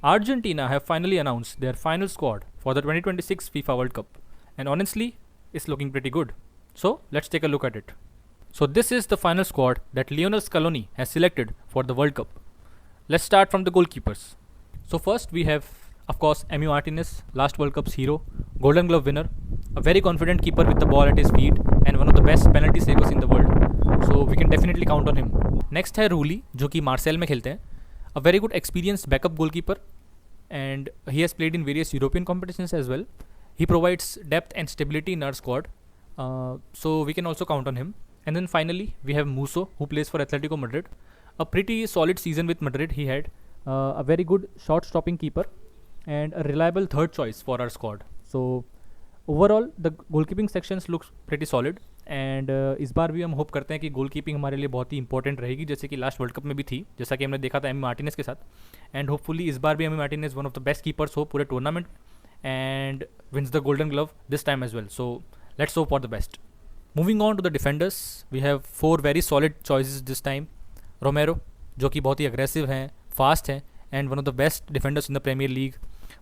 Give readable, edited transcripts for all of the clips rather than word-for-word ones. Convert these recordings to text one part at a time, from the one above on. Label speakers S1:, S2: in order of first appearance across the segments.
S1: Argentina have finally announced their final squad for the 2026 FIFA World Cup, and honestly, it's looking pretty good. So, let's take a look at it. So, this is the final squad that Lionel Scaloni has selected for the World Cup. Let's start from the goalkeepers. So, first we have, of course, Emi Martinez, last World Cup's hero, Golden Glove winner, a very confident keeper with the ball at his feet, and one of the best penalty savers in the world. So, we can definitely count on him. Next है रूली जो कि Marseille में खेलते हैं, a very good experienced backup goalkeeper, and he has played in various European competitions as well. He provides depth and stability in our squad, so we can also count on him. And then finally, we have Musso, who plays for Atletico Madrid. A pretty solid season with Madrid he had. A very good shot-stopping keeper and a reliable third choice for our squad. So overall, the goalkeeping sections looks pretty solid. And इस बार भी हम hope करते हैं कि गोल keeping हमारे लिए बहुत ही इंपॉर्टेंट रहेगी, जैसे कि लास्ट वर्ल्ड कप में भी थी, जैसा कि हमने देखा था एमी मार्टिनेज के साथ. एंड होपफुली इस बार भी Emi Martinez one of the best keepers हो पूरे tournament and wins the golden glove this time as well. So let's hope for the best. Moving on to the defenders, we have 4 very solid choices this time. Romero जो कि बहुत ही aggressive हैं, fast हैं and one of the best defenders in the Premier League.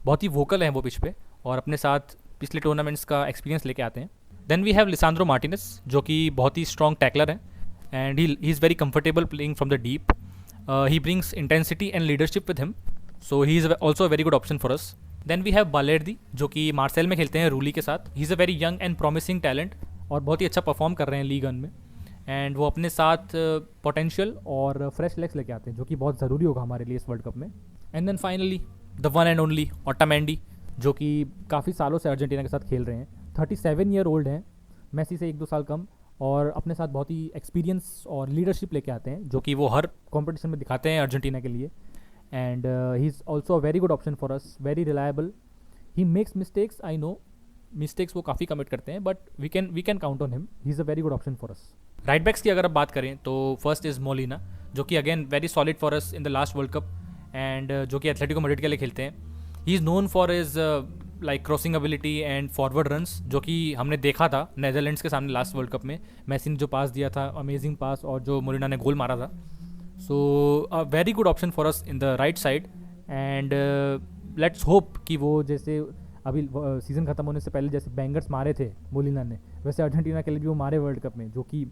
S1: बहुत ही vocal हैं वो पिच पे और अपने साथ पिछले टूर्नामेंट्स का एक्सपीरियंस लेके आते हैं. Then we have Lisandro Martinez जो कि बहुत ही स्ट्रॉन्ग टैकलर है and he is very comfortable playing from the deep. He brings intensity and leadership with him, so he is also a very good option for us. Then we have Balerdi जो कि Marseille में खेलते हैं Rulli के साथ. He is a very young and promising talent और बहुत ही अच्छा परफॉर्म कर रहे हैं लीग 1 में. एंड वो अपने साथ पोटेंशियल और फ्रेश लेग्स लेके आते हैं जो कि बहुत ज़रूरी होगा हमारे लिए इस वर्ल्ड कप में. And then finally the one and only Otamendi जो कि काफ़ी सालों से अर्जेंटीना के साथ खेल रहे हैं. 37 ईयर ओल्ड हैं, मेसी से 1-2 साल कम, और अपने साथ बहुत ही एक्सपीरियंस और लीडरशिप लेके आते हैं जो कि वो हर कॉम्पिटिशन में दिखाते हैं अर्जेंटीना के लिए. And he is also a very good option for us, very reliable. He makes mistakes, I know mistakes वो काफ़ी कमिट करते हैं, but we can count on him. He is a very good option for us. Right backs की अगर आप बात करें तो फर्स्ट इज़ मोलिना जो कि again very solid for us in the last world cup and जो कि एथलेटिको मैड्रिड के लिए खेलते हैं. ही is known for his like crossing ability and forward runs जो कि हमने देखा था नेदरलैंड्स के सामने लास्ट वर्ल्ड कप में. मेसी ने जो पास दिया था, अमेजिंग पास, और जो मोलिना ने गोल मारा था. So a very good option for us in the right side. And let's hope कि वो जैसे अभी सीज़न ख़त्म होने से पहले जैसे बैंगर्स मारे थे मोलिना ने, वैसे अर्जेंटीना के लिए भी वो मारे वर्ल्ड कप में, जो कि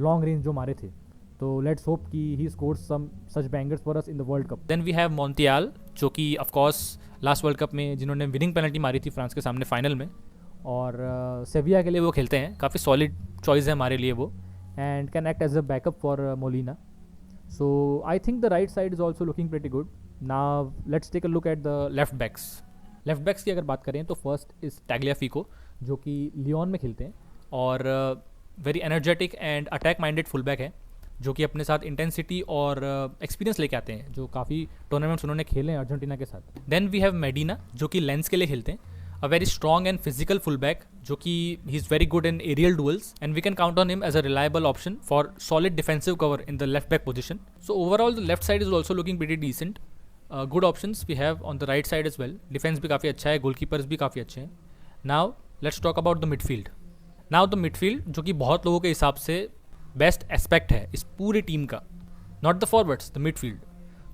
S1: लॉन्ग रेंज जो मारे थे. तो लेट्स होप कि he scores some such bangers for us in the world cup. Then we have Montiel जो कि of course last world cup में जिन्होंने विनिंग पेनल्टी मारी थी फ्रांस के सामने फाइनल में, और सेविया के लिए वो खेलते हैं. काफ़ी सॉलिड चॉइस है हमारे लिए वो, and can act as a backup for Molina. So I think the right side is also looking pretty good. Now let's take a look at the left backs. Left backs की अगर बात करें तो first is टैग्लियाफिको जो कि Leone में खेलते हैं और very energetic and attack minded full back है जो कि अपने साथ इंटेंसिटी और एक्सपीरियंस लेके आते हैं, जो काफ़ी टूर्नामेंट्स उन्होंने खेले हैं अर्जेंटीना के साथ. देन वी हैव मेडिना जो कि लेंस के लिए खेलते हैं. A very strong and physical full back जो कि he is very good in aerial duels and we can count on him as a reliable option for solid defensive cover in the left back position. So overall the left side is also looking pretty decent. Good options we have on the right side as well. Defence भी काफ़ी अच्छा है, goalkeepers भी काफ़ी अच्छे हैं. Now let's talk about the midfield. Now the midfield जो कि बहुत लोगों के हिसाब से बेस्ट एस्पेक्ट है इस पूरी टीम का, not the forwards, the midfield.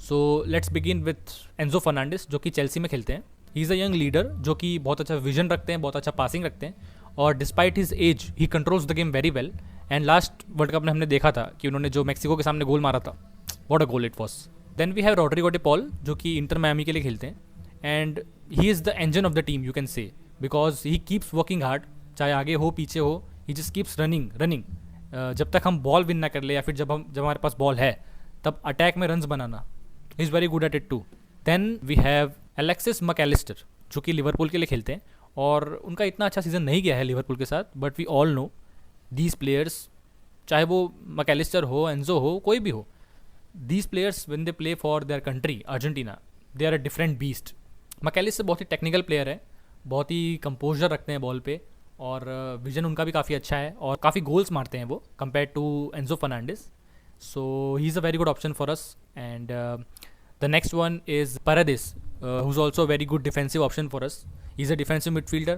S1: So let's begin with Enzo Fernandez जो कि चेल्सी में खेलते हैं. ही इज़ अ यंग लीडर जो कि बहुत अच्छा विजन रखते हैं, बहुत अच्छा पासिंग रखते हैं, और despite his age he controls the game very well. And last world cup में हमने देखा था कि उन्होंने जो मैक्सिको के सामने गोल मारा था, what a goal it was. Then we have Rodrigo De Paul जो कि इंटर मियामी के लिए खेलते हैं. And he is the engine of the team you can say, because he keeps working hard, चाहे आगे हो पीछे हो, ही जस्ट कीप्स रनिंग. जब तक हम बॉल विन ना कर ले या फिर जब हमारे पास बॉल है तब अटैक में रन्स बनाना, he is very good at it too. Then we have Alexis MacAllister जो कि लिवरपूल के लिए खेलते हैं और उनका इतना अच्छा सीज़न नहीं गया है लिवरपूल के साथ, but we all know these players, चाहे वो मैकएलिस्टर हो, एंजो हो, कोई भी हो, these players when they play for their country Argentina, they are a different beast. MacAllister बहुत ही टेक्निकल प्लेयर है, बहुत ही कंपोजर रखते हैं बॉल पे, और विजन उनका भी काफ़ी अच्छा है और काफ़ी गोल्स मारते हैं वो compare to Enzo Fernandez. So he is a very good option for us. And the next one is Paredes, who is also a very good defensive option for us. He's a defensive midfielder,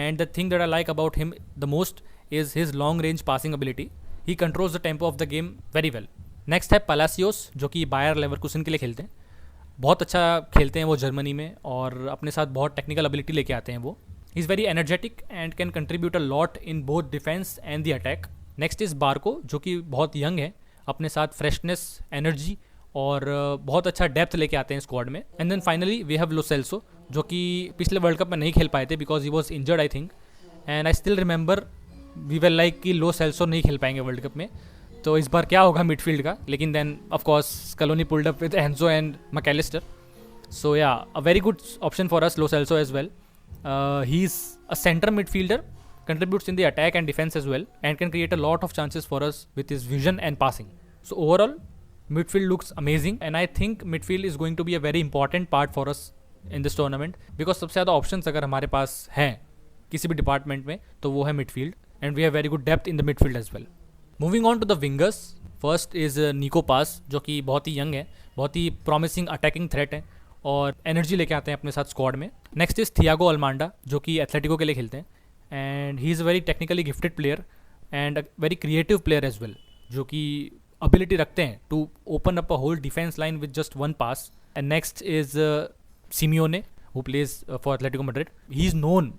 S1: and the thing that I like about him the most is his long range passing ability. He controls the tempo of the game very well. Next है Palacios जो कि buyer Leverkusen के लिए खेलते हैं. बहुत अच्छा खेलते हैं वो जर्मनी में, और अपने साथ बहुत टेक्निकल एबिलिटी लेके आते हैं वो. ही is very energetic and can contribute a lot in both defence and the attack. Next is बार्को, जो कि बहुत यंग है, अपने साथ फ्रेशनेस, एनर्जी और बहुत अच्छा डेप्थ लेके आते हैं स्क्वाड में. And then finally we have Lo Celso, जो कि पिछले वर्ल्ड कप में नहीं खेल पाए थे because he was injured I think. And I still remember we were like कि लो सेल्सो नहीं खेल पाएंगे वर्ल्ड कप में, तो इस बार क्या होगा मिडफील्ड का. लेकिन then of course Scaloni pulled up with Enzo and Mac Allister. So yeah, a very good option for us, Lo Celso as well. He is a centre midfielder, contributes in the attack and defense as well, and can create a lot of chances for us with his vision and passing. So overall, midfield looks amazing, and I think midfield is going to be a very important part for us in this tournament, because सबसे ज़्यादा options अगर हमारे पास हैं किसी भी department में तो वो है midfield, and we have very good depth in the midfield as well. Moving on to the wingers, first is Nico Paz, जो कि बहुत ही यंग है, बहुत ही promising attacking threat है और एनर्जी लेके आते हैं अपने साथ स्क्वाड में. नेक्स्ट इज थियागो अल्मांडा, जो कि एथलेटिको के लिए खेलते हैं, and he is a very technically gifted player and a very creative player as well, जो कि अबिलिटी रखते हैं to open up a whole defence line with just one pass. And next is Simeone, who plays for Atletico Madrid. He is known,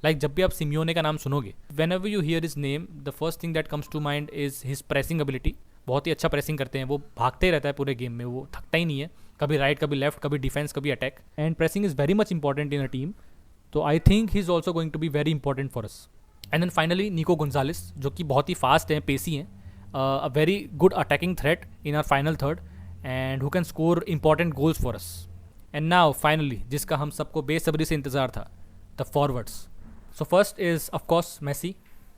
S1: like जब भी आप Simeone का नाम सुनोगे, whenever you hear his name, the first thing that comes to mind is his pressing ability. बहुत ही अच्छा pressing करते हैं वो, भागते ही रहता है पूरे गेम में, वो थकता ही नहीं है, कभी राइट कभी लेफ्ट, कभी डिफेंस कभी attack. And pressing is very much important in a team, तो I think he is also going to be very important for us. And then finally Nico Gonzalez, जो कि बहुत ही फास्ट हैं, pacy हैं, a very good attacking threat in our final third, and who can score important goals for us. And now finally, जिसका हम सबको बेसब्री से इंतजार था, the forwards. So first is of course Messi,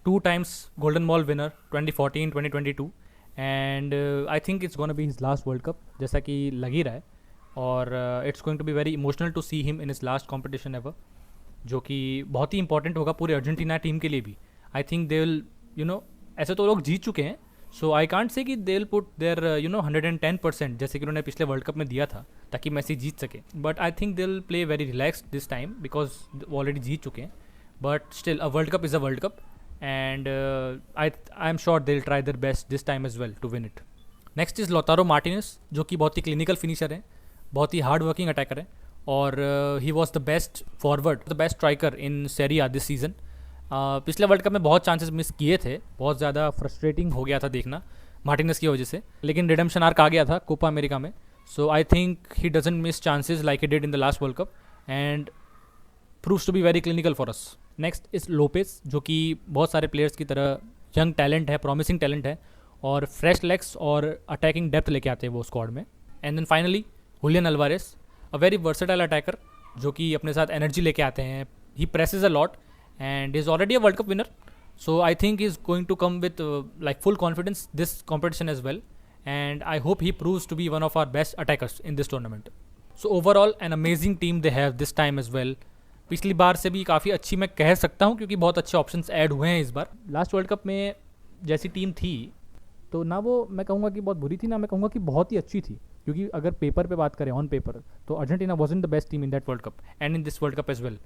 S1: 2 times golden ball winner 2014, 2022, and I think it's gonna be his last world Cup, जैसा कि लग ही रहा है. और it's going to be very emotional to see him in his last competition ever, जो कि बहुत ही इंपॉर्टेंट होगा पूरे अर्जेंटीना टीम के लिए भी. आई think they will, you know, ऐसे तो लोग जीत चुके हैं, सो आई कांट से कि दे विल पुट देयर 110% जैसे कि उन्होंने पिछले वर्ल्ड कप में दिया था ताकि मैसी जीत सके. But I think they will play very relaxed this time because वो ऑलरेडी जीत चुके हैं. But still, a world cup is a world cup, and I am sure they'll try their best this time as well to win it. Next is Lautaro Martinez, जो कि बहुत ही clinical finisher है, बहुत ही hard working attacker है, और he was the best forward, the best striker in Serie A this season. पिछले world cup में बहुत चांसेस मिस किए थे, बहुत ज़्यादा फ्रस्ट्रेटिंग हो गया था देखना मार्टिनेस की वजह से, लेकिन रिडेम्पशन आर्क आ गया था कोपा अमेरिका में. So I think he doesn't miss chances like he did in the last world cup, and proves to be very clinical for us. Next is Lopez, जो कि बहुत सारे प्लेयर्स की तरह young talent है, promising talent है, और fresh legs और अटैकिंग डेप्थ लेके आते हैं वो स्क्वाड में. And then finally Julian Alvarez, a very versatile attacker, जो कि अपने साथ एनर्जी लेके आते हैं. He presses a lot and is already a world cup winner, so I think he is going to come with like full confidence this competition as well, and I hope he proves to be one of our best attackers in this tournament. So overall an amazing team they have this time as well. पिछली बार से भी काफ़ी अच्छी मैं कह सकता हूँ, क्योंकि बहुत अच्छे ऑप्शंस ऐड हुए हैं इस बार. लास्ट वर्ल्ड कप में जैसी टीम थी, तो ना वो मैं कहूँगा कि बहुत बुरी थी, ना मैं कहूँगा कि बहुत ही अच्छी थी, क्योंकि अगर पेपर पे बात करें, ऑन पेपर, तो Argentina wasn't the best team in that world cup and in this world cup as well.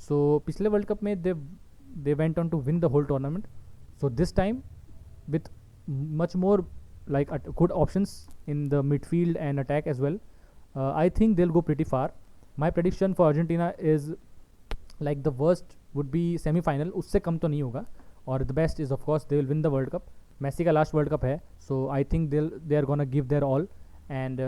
S1: So पिछले वर्ल्ड कप में they went on to win the whole tournament. So this time with much more like good options in the midfield and attack as well, I think they will go pretty far. My prediction for Argentina is like the worst would be semifinal, उससे कम तो नहीं होगा, और the best is of course they will win the world cup. Messi का last world cup है, so I think they are gonna give their all, and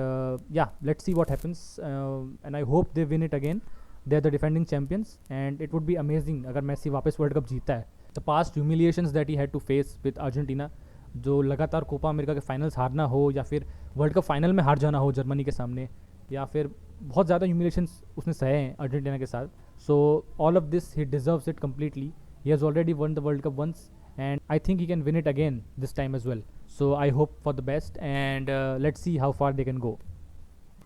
S1: yeah let's see what happens, and I hope they win it again. They are the defending champions, and it would be amazing अगर Messi वापस world cup जीतता है. The past humiliations that he had to face with Argentina, जो लगातार Copa America के finals हारना हो, या फिर वर्ल्ड कप फाइनल में हार जाना हो जर्मनी के सामने, या फिर बहुत ज़्यादा ह्यूमिलेशंस उसने सहे हैं अर्जेंटीना के साथ. So all of this he deserves it completely. He has already won the world Cup once, and I think he can win it again this time as well. So I hope for the best, and let's see how far they can go.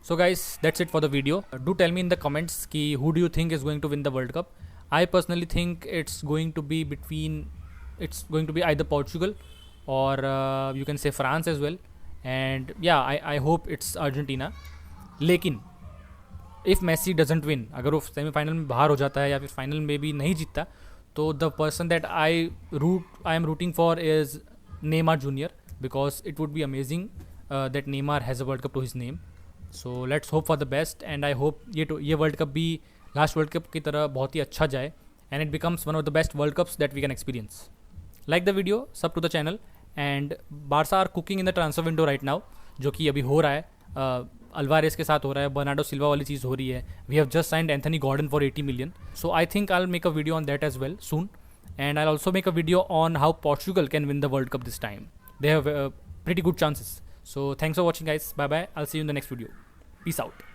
S1: So guys, that's it for the video. Do tell me in the comments ki who do you think is going to win the World Cup. I personally think it's going to be either Portugal or you can say France as well. And yeah, I hope it's Argentina. लेकिन if Messi doesn't win, अगर वो semifinal में बाहर हो जाता है या फिर फाइनल में भी नहीं जीतता, तो the person that I am rooting for is Neymar Jr. because it would be amazing that Neymar has a World Cup to his name. So let's hope for the best and I hope ये world cup भी last world cup की तरह बहुत ही अच्छा जाए and it becomes one of the best world cups that we can experience. Like the video, sub to the channel. And Barca are cooking in the transfer window right now, जो कि अभी हो रहा है. अल्वारेस के साथ हो रहा है, बर्नार्डो सिल्वा वाली चीज़ हो रही है. We have just signed Anthony Gordon for 80 million. So I think I will make a video on that as well soon. And I'll also make a video on how Portugal can win the World Cup this time. They have pretty good chances. So thanks for watching, guys. Bye bye. I'll see you in the next video. Peace out.